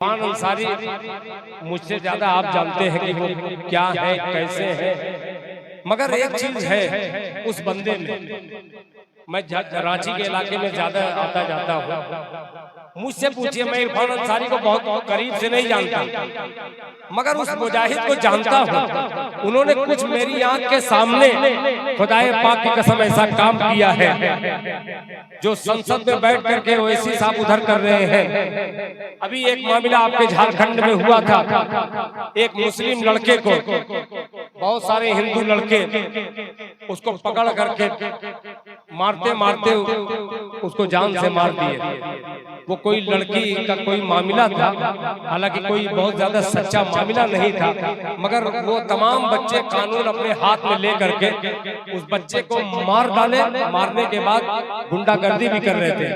इरफान अंसारी मुझसे ज्यादा आप जानते हैं कि वो क्या है, कैसे है। मगर एक चीज है उस बंदे में, मैं रांची के इलाके में ज्यादा आता जाता हूँ। मुझसे पूछिए, मैं इरफान अंसारी को बहुत करीब से नहीं जानता, मगर उस मुजाहिद को जानता हूँ। उन्होंने कुछ मेरी आंख के सामने खुदाए पाक की कसम ऐसा काम किया है जो संसद में बैठ करके ओवैसी साहब उधर कर रहे हैं। अभी एक मामला आपके झारखंड में हुआ था, एक मुस्लिम लड़के को बहुत सारे हिंदू लड़के उसको पकड़ करके मारते मारते उसको जान से मार दिए। वो कोई लड़की का कोई मामला था, हालांकि कोई बहुत ज्यादा सच्चा मामला नहीं था, मगर वो तमाम बच्चे कानून अपने हाथ में ले करके उस बच्चे को मार डाले। मारने के बाद गुंडागर्दी भी कर रहे थे।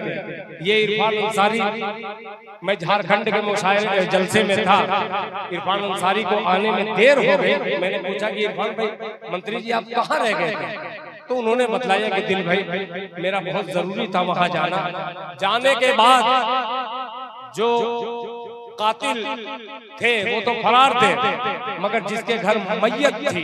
ये इरफान अंसारी, मैं झारखंड के मुशायरे जलसे में था, इरफान अंसारी को आने में देर हो गई। मैंने पूछा कि इरफान भाई, मंत्री जी आप कहाँ रह गए थे? तो उन्होंने बताया कि दिल भाई मेरा बहुत जरूरी था वहां जाना। जाने के बाद जो कातिल थे वो तो फरार थे, मगर जिसके घर मैयत थी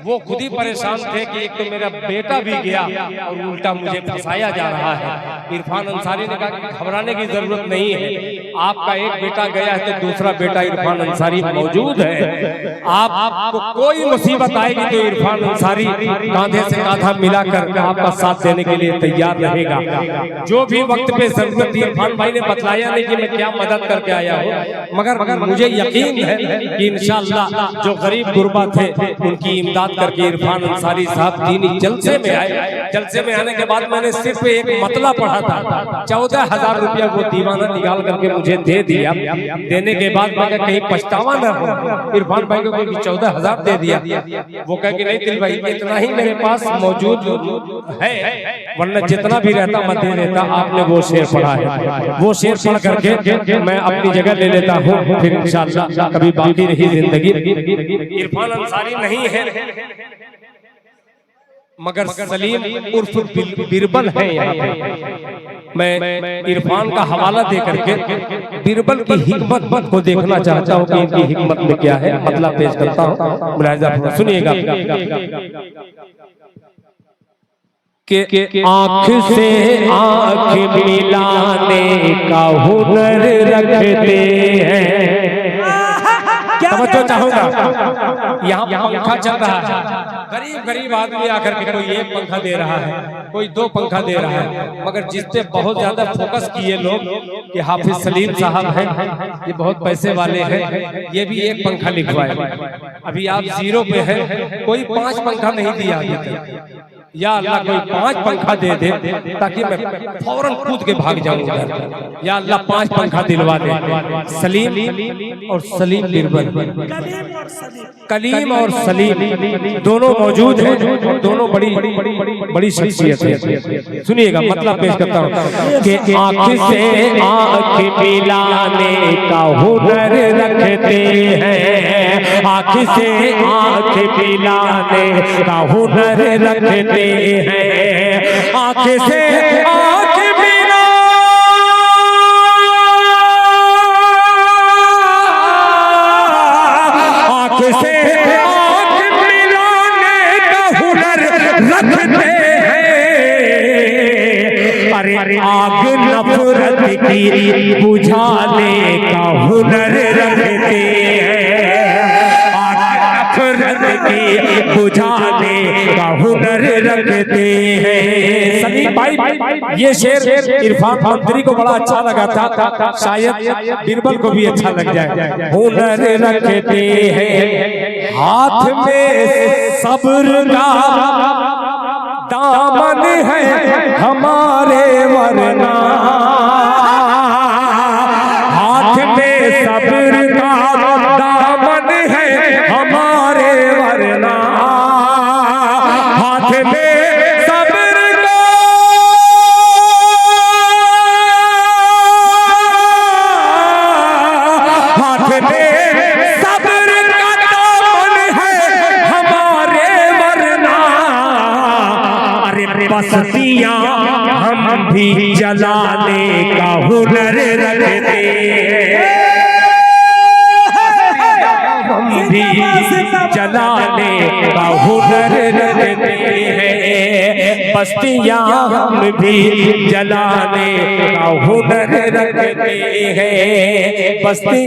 वो खुद ही परेशान थे कि एक तो मेरा बेटा भी गया और उल्टा मुझे फंसाया जा रहा है। इरफान अंसारी ने कहा कि घबराने की जरूरत नहीं है, आपका एक बेटा गया है तो दूसरा बेटा इरफान अंसारी मौजूद है। आपको कोई मुसीबत आएगी तो इरफान अंसारी कांधे से कांधा मिलाकर आपका साथ देने के लिए तैयार रहेगा। जो भी वक्त पे जरूरत थी, इरफान भाई ने बतलाया नहीं कि मैं क्या मदद करके आया हूँ, मगर मुझे यकीन है कि इंशाअल्लाह जो गरीब गुरबा थे उनकी इमदाद करके इरफान अंसारी साहब दीनी जलसे में आए। जलसे में आने के बाद मैंने सिर्फ एक मतला पढ़ा था, 14,000 रुपया वो दीवाना निकाल करके मुझे दे दिया। देने के बाद मैं कहीं पछतावा न हो, इरफान भाई को 14,000 दे दिया। वो कह के नहीं दिल भाई इतना ही मेरे पास मौजूद है, वरना जितना भी रहता मैं दे देता। आपने वो शेर पढ़ा है, वो शेर पढ़ करके मैं अपनी जगह ले लेता हूँ, फिर इंशाअल्लाह कभी बाकी रही जिंदगी। इरफान अंसारी नहीं है मगर सलीम उर्फ बिरबल है। यहाँ पे मैं इरफान का हवाला दे करके बिरबल की हिकमत को देखना चाहता हूँ कि इनकी हिकमत में क्या है। मतलब पेश करता हूँ, मुलाहिजा सुनिएगा। के आँख से आँख मिलाने का हुनर रखते हैं। तवज्जो चाहूंगा, यहाँ पंखा चल रहा है, गरीब गरीब आदमी आकर के कोई एक पंखा दे रहा है, कोई दो पंखा दे रहा है, मगर जिससे बहुत ज्यादा फोकस किए लोग कि हाफिज सलीम साहब हैं, ये बहुत पैसे वाले हैं, ये भी एक पंखा लिखवाए। अभी आप जीरो पे हैं, कोई 5 पंखा नहीं दिया अभी तक। या अल्लाह कोई 5 पंखा दे दे ताकि मैं फौरन कूद के भाग जाऊंगा। या अल्लाह 5 पंखा दिलवा दे। सलीम और सलीम बिरबल, कलीम और सलीम दोनों मौजूद हैं, दोनों बड़ी शख्सियत है। सुनिएगा, मतलब पेश करता हूँ कि आँख से आँख मिलाने का हुनर रखते हैं, आँख से आँख मिलाने का हुनर रखते हैं, आँख से आँख मिला आँख से आँख मिलाने का हुनर रखते हैं। अरे आग नफरत की बुझाने का हुनर रखते हैं, की बुझाने का हुनर रखते हैं। सलीम भाई, ये शेर इरफान मंत्री को बड़ा अच्छा लगा था, शायद बिरबल को भी अच्छा लग जाए। हुनर रखते हैं, हाथ में सब्र का दामन है हमारे, वरना हाथ में सब्र का दामन है हमारे, वरना हाथ में सब्र का हाथ में सब्र का दामन है हमारे, वरना अरे बस्तियां हम भी जलाने का हुनर रखते हैं। जलाने का हुनर रखते हैं, बस्तियां हम भी जलाने का हुनर रखते हैं, बस्ती